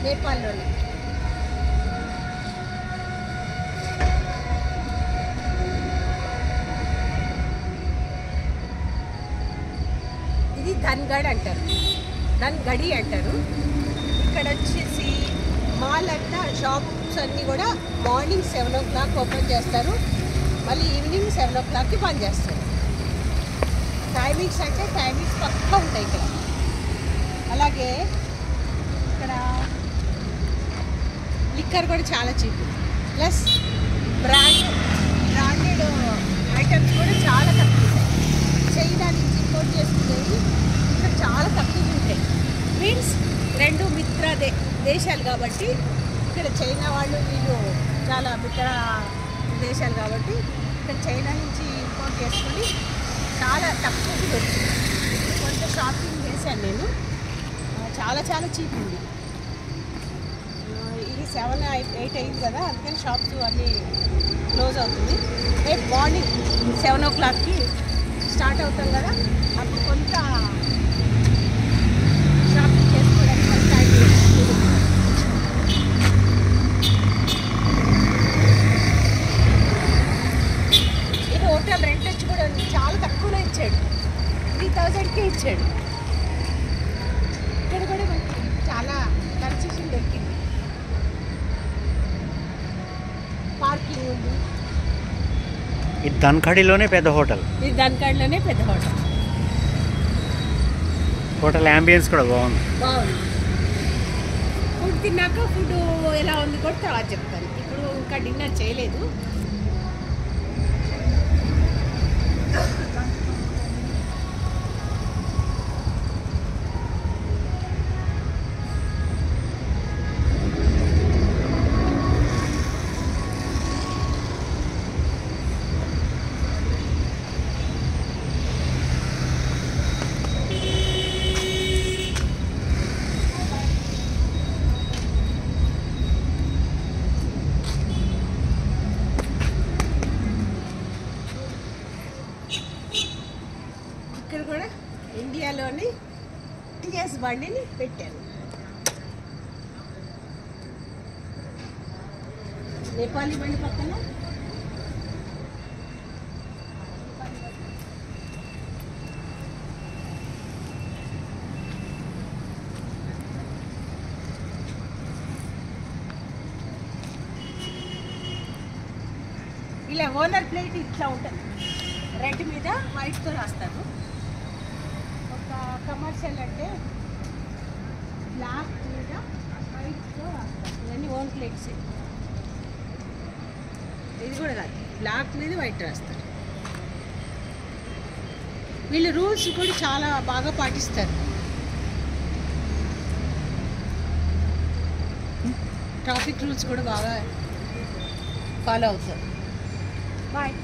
నేపాల్లోని. ఇది ధన్గఢ్ అంటారు, ధన్గఢి అంటారు. ఇక్కడ వచ్చేసి మాల్ అంతా షాప్స్ అన్నీ కూడా మార్నింగ్ 7 o'clock ఓపెన్ చేస్తారు, మళ్ళీ ఈవినింగ్ 7 o'clockకి బంద్ చేస్తారు. టైమింగ్స్ అంటే టైమింగ్స్ పక్కా ఉంటాయి ఇక్కడ. అలాగే ఇక్కడ లిక్కర్ కూడా చాలా చీప్, ప్లస్ బ్రాండెడ్ ఐటమ్స్ కూడా చాలా తక్కువ ఉంటాయి. చైనా నుంచి ఇంపోర్ట్ చేసుకునేవి ఇక్కడ చాలా తక్కువ ఉంటాయి. మీన్స్ రెండు మిత్ర దేశాలు కాబట్టి ఇక్కడ చైనా వాళ్ళు వీళ్ళు చాలా మిత్ర దేశాలు కాబట్టి ఇక్కడ చైనా నుంచి ఇంపోర్ట్ చేసుకొని చాలా తక్కువకి దొరుకుతుంది. కొంచెం షాపింగ్ చేశాను నేను, చాలా చాలా చీప్ ఉంది. ఇది 7, 8 అయింది కదా, అందుకని షాప్స్ అన్నీ క్లోజ్ అవుతుంది. రేపు మార్నింగ్ 7 o'clockకి స్టార్ట్ అవుతాం కదా, అప్పుడు కొంత షాపింగ్ చేసుకోవడానికి కొంత టైం ఉంటుంది. ఇది హోటల్ రెంట్ వచ్చి కూడా చాలా తక్కువలో ఇచ్చాడు, 3000కే ఇచ్చాడు. ఇక్కడ కూడా మనకి చాలా కన్సెషన్ దొరికింది, పార్కింగ్ ఉంది. ఇది ధన్గఢిలోనే పెద్ద హోటల్. ఇది ధన్గఢ్లోనే పెద్ద హోటల్. హోటల్ యాంబియన్స్ కూడా బాగుంది. ఫుడ్ తిన్నాక ఫుడ్ ఎలా ఉంది కూడా తర్వాత చెప్తాను. ఇప్పుడు ఇంకా డిన్నర్ చేయలేదు. ఇక్కడ కూడా ఇండియాలోని టీఎస్ బండిని పెట్టాను. నేపాలీ బండి పక్కన ఇలా ఓనర్ ప్లేట్ ఇట్లా ఉంటుంది, రెడ్ మీద వైట్తో రాస్తారు. ఒక కమర్షియల్ అంటే బ్లాక్ మీద వైట్తో రాస్తారు. ఇవన్నీ ఓన్ ప్లేట్స్. ఇది కూడా కాదు, బ్లాక్ మీద వైట్ రాస్తారు. వీళ్ళు రూల్స్ కూడా చాలా బాగా పాటిస్తారు. ట్రాఫిక్ రూల్స్ కూడా బాగా ఫాలో అవుతారు. బాయ్.